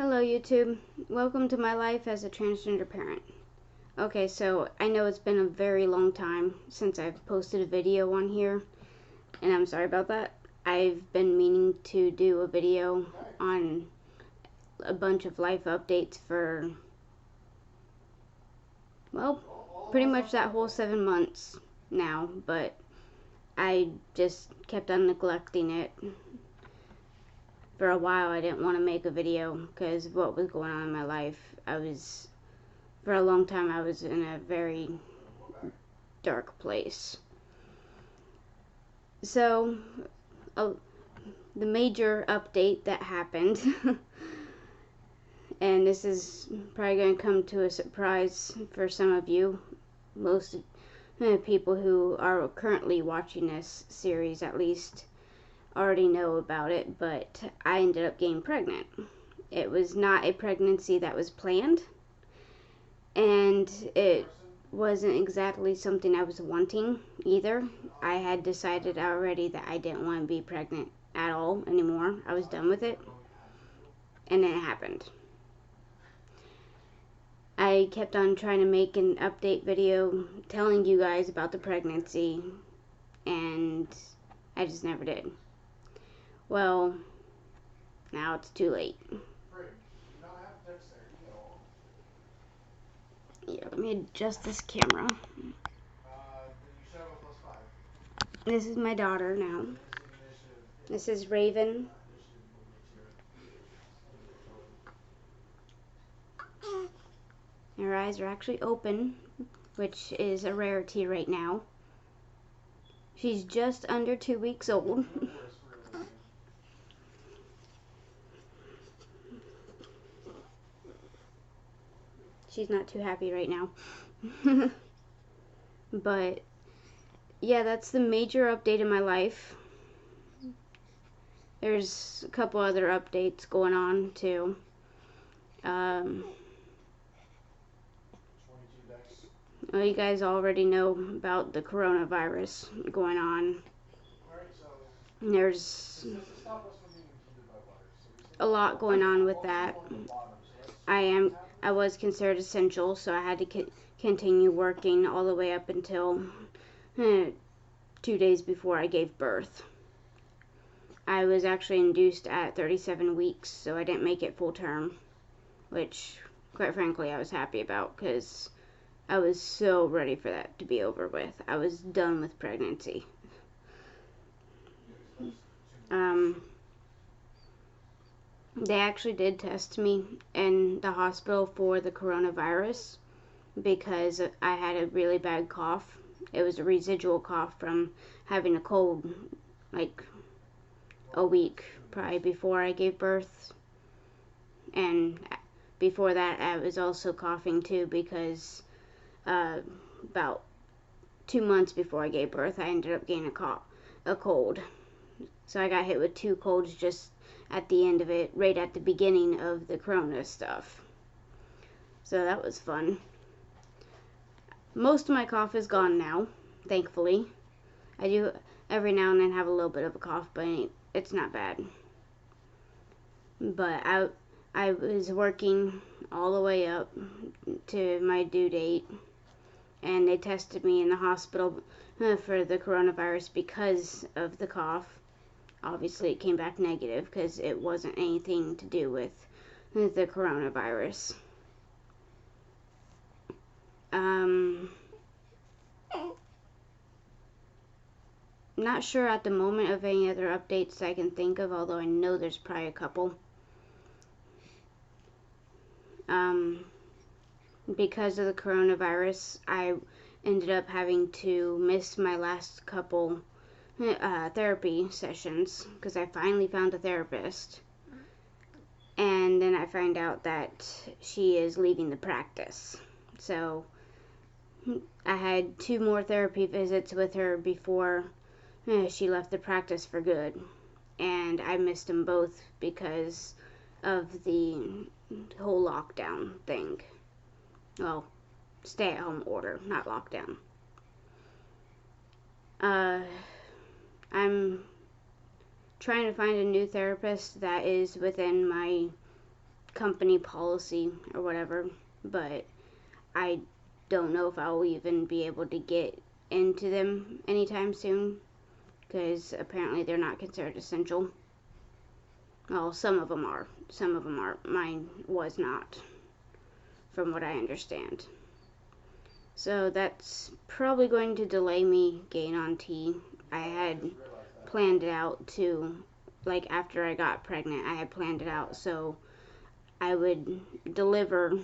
Hello YouTube, welcome to my life as a transgender parent. Okay, so I know it's been a very long time since I've posted a video on here, and I'm sorry about that. I've been meaning to do a video on a bunch of life updates for, well, pretty much that whole 7 months now, but I just kept on neglecting it. For a while I didn't want to make a video because of what was going on in my life. For a long time I was in a very dark place. So the major update that happened and this is probably going to come to a surprise for some of you, most people who are currently watching this series at least already know about it, but I ended up getting pregnant. It was not a pregnancy that was planned, and it wasn't exactly something I was wanting either. I had decided already that I didn't want to be pregnant at all anymore. I was done with it, and then it happened. I kept on trying to make an update video telling you guys about the pregnancy, and I just never did. Well, now it's too late. Yeah, let me adjust this camera. This is my daughter now. This is Raven. Her eyes are actually open, which is a rarity right now. She's just under 2 weeks old. She's not too happy right now. But yeah, that's the major update in my life. There's a couple other updates going on too. Well, you guys already know about the coronavirus going on. There's a lot going on with that. I was considered essential, so I had to continue working all the way up until 2 days before I gave birth. I was actually induced at 37 weeks, so I didn't make it full term, which, quite frankly, I was happy about because I was so ready for that to be over with. I was done with pregnancy. They actually did test me in the hospital for the coronavirus because I had a really bad cough. It was a residual cough from having a cold like a week probably before I gave birth. And before that I was also coughing too because about 2 months before I gave birth I ended up getting a cold. So I got hit with 2 colds just at the end of it, right at the beginning of the corona stuff. So that was fun. Most of my cough is gone now, thankfully. I do every now and then have a little bit of a cough, but it's not bad. But I was working all the way up to my due date, and they tested me in the hospital for the coronavirus because of the cough. Obviously it came back negative because it wasn't anything to do with the coronavirus. Not sure at the moment of any other updates I can think of, although I know there's probably a couple. Because of the coronavirus, I ended up having to miss my last couple therapy sessions because I finally found a therapist, and then I find out that she is leaving the practice. So I had 2 more therapy visits with her before she left the practice for good, and I missed them both because of the whole lockdown thing. Well, stay-at-home order, not lockdown. I'm trying to find a new therapist that is within my company policy or whatever, but I don't know if I'll even be able to get into them anytime soon, because apparently they're not considered essential. Well, some of them are. Some of them are. Mine was not, from what I understand. So that's probably going to delay me getting on T. I had planned it out to, like, after I got pregnant, I had planned it out so I would deliver.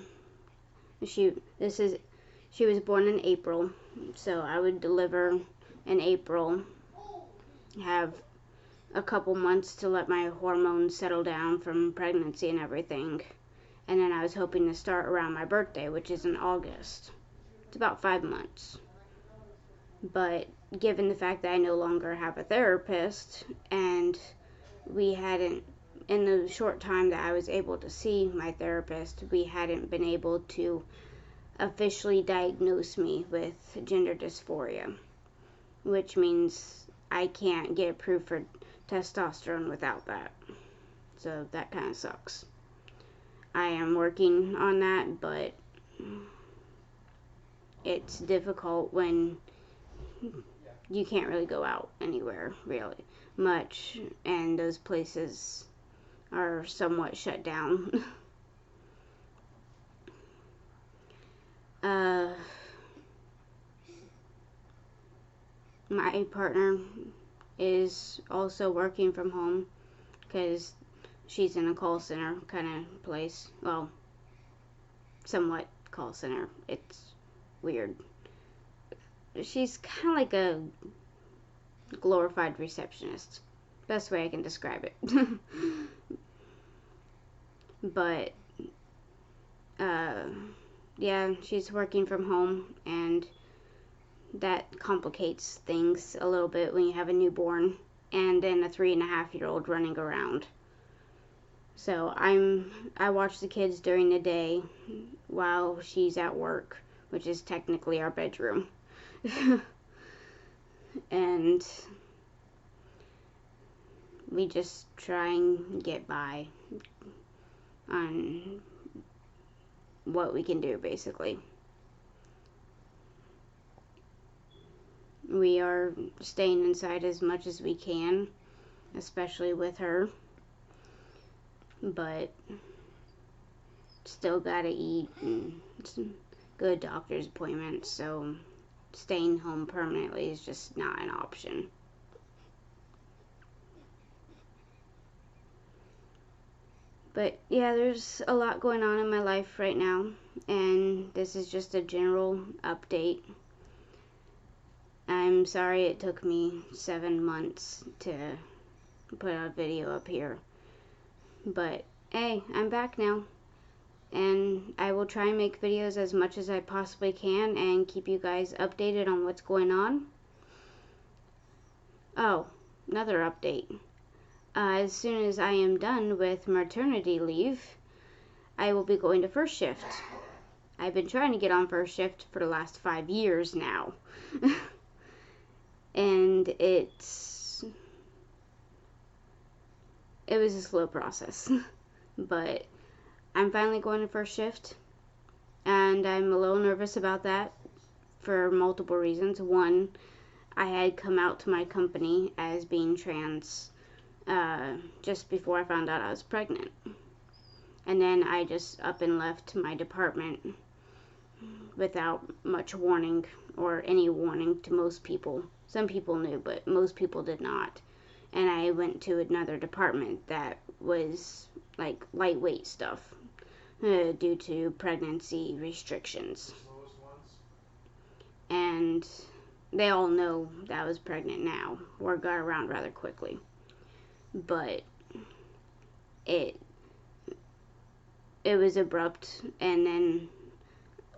She was born in April, so I would deliver in April, have a couple months to let my hormones settle down from pregnancy and everything, and then I was hoping to start around my birthday, which is in August. It's about 5 months. But given the fact that I no longer have a therapist, and we hadn't, in the short time that I was able to see my therapist, we hadn't been able to officially diagnose me with gender dysphoria, which means I can't get approved for testosterone without that. So that kind of sucks. I am working on that, but it's difficult when you can't really go out anywhere really much, and those places are somewhat shut down. My partner is also working from home because she's in a call center kind of place. Well, somewhat call center. It's weird. She's kind of like a glorified receptionist. Best way I can describe it. But, yeah, she's working from home, and that complicates things a little bit when you have a newborn and then a 3.5-year-old running around. So I watch the kids during the day while she's at work, which is technically our bedroom. And we just try and get by on what we can do, basically. We are staying inside as much as we can, especially with her, but still gotta eat and go to doctor's appointments, so staying home permanently is just not an option. But yeah, there's a lot going on in my life right now, and this is just a general update. I'm sorry it took me 7 months to put a video up here, but hey, I'm back now, and I will try and make videos as much as I possibly can and keep you guys updated on what's going on. Oh, another update. As soon as I am done with maternity leave, I will be going to first shift. I've been trying to get on first shift for the last 5 years now. And it was a slow process. But I'm finally going to first shift, and I'm a little nervous about that for multiple reasons. One, I had come out to my company as being trans just before I found out I was pregnant. And then I just up and left my department without much warning, or any warning to most people. Some people knew, but most people did not. And I went to another department that was like lightweight stuff due to pregnancy restrictions. And they all know that I was pregnant now. Word got around rather quickly. But it was abrupt, and then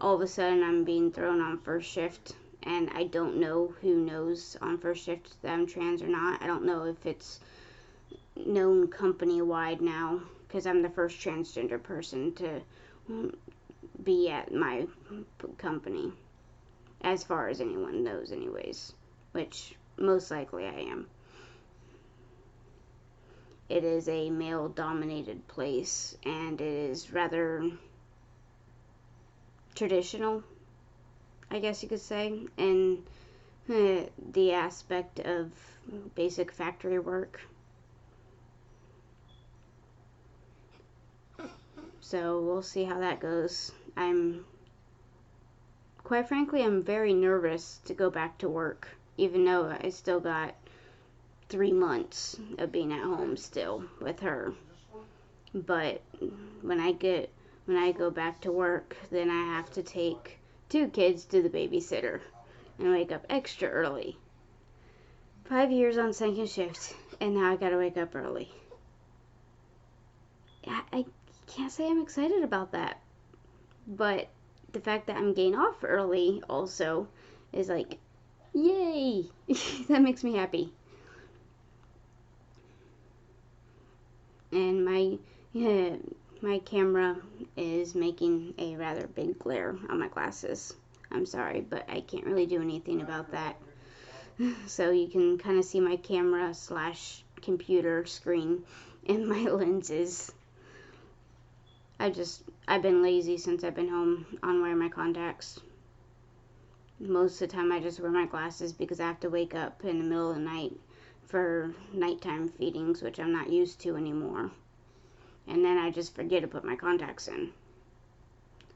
all of a sudden I'm being thrown on first shift, and I don't know who knows on first shift that I'm trans or not. I don't know if it's known company-wide now, because I'm the first transgender person to be at my company, as far as anyone knows anyways, which most likely I am. it is a male-dominated place, and it is rather traditional, I guess you could say, in the aspect of basic factory work. So we'll see how that goes. Quite frankly, I'm very nervous to go back to work, even though I still got 3 months of being at home still with her. But when I go back to work, then I have to take 2 kids to the babysitter and wake up extra early. 5 years on second shift, and now I gotta wake up early. I can't say I'm excited about that, but the fact that I'm getting off early also is like, yay! That makes me happy. And my camera is making a rather big glare on my glasses. I'm sorry, but I can't really do anything about that. So you can kind of see my camera / computer screen and my lenses. I've been lazy since I've been home on wearing my contacts. Most of the time I just wear my glasses because I have to wake up in the middle of the night for nighttime feedings, which I'm not used to anymore. And then I just forget to put my contacts in.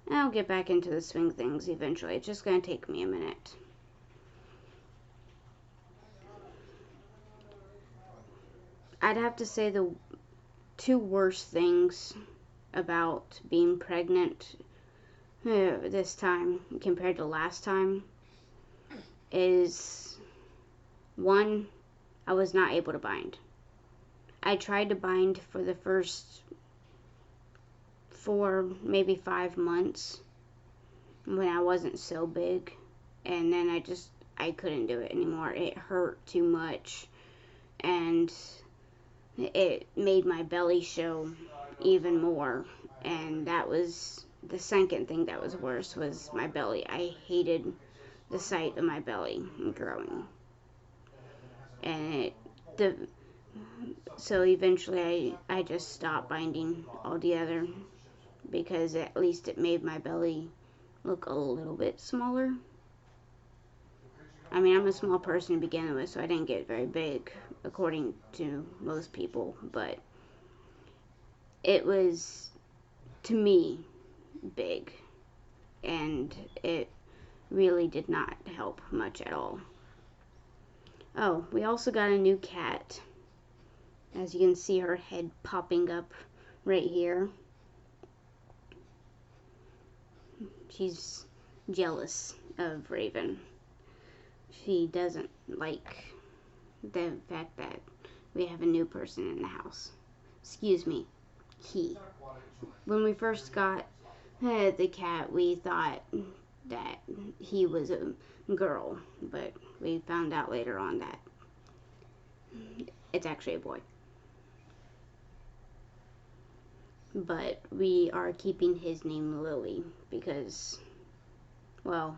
I'll get back into the swing of things eventually. It's just going to take me a minute. I'd have to say the 2 worst things about being pregnant this time compared to last time is, 1, I was not able to bind. I tried to bind for the first 4, maybe 5 months when I wasn't so big, and then I couldn't do it anymore. It hurt too much, and it made my belly show even more, and that was the second thing that was worse, was my belly. I hated the sight of my belly growing, and so eventually I just stopped binding altogether, because at least it made my belly look a little bit smaller. I mean, I'm a small person to begin with, so I didn't get very big according to most people, but it was, to me, big, and it really did not help much at all. Oh, we also got a new cat. As you can see, her head popping up right here. She's jealous of Raven. She doesn't like the fact that we have a new person in the house. Excuse me, he. When we first got the cat, we thought that he was a girl, but we found out later on that it's actually a boy. But we are keeping his name Lily because, well,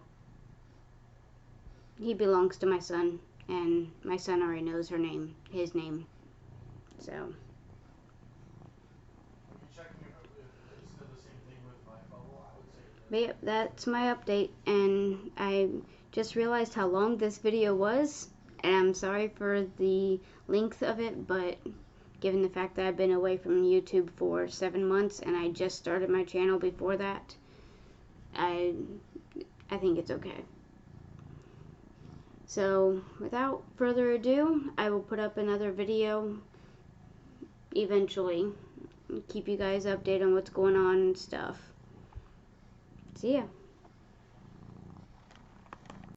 he belongs to my son, and my son already knows his name, so. But yep, that's my update, and I just realized how long this video was, and I'm sorry for the length of it, but given the fact that I've been away from YouTube for 7 months, and I just started my channel before that, I think it's okay. So, without further ado, I will put up another video eventually. Keep you guys updated on what's going on and stuff. See ya.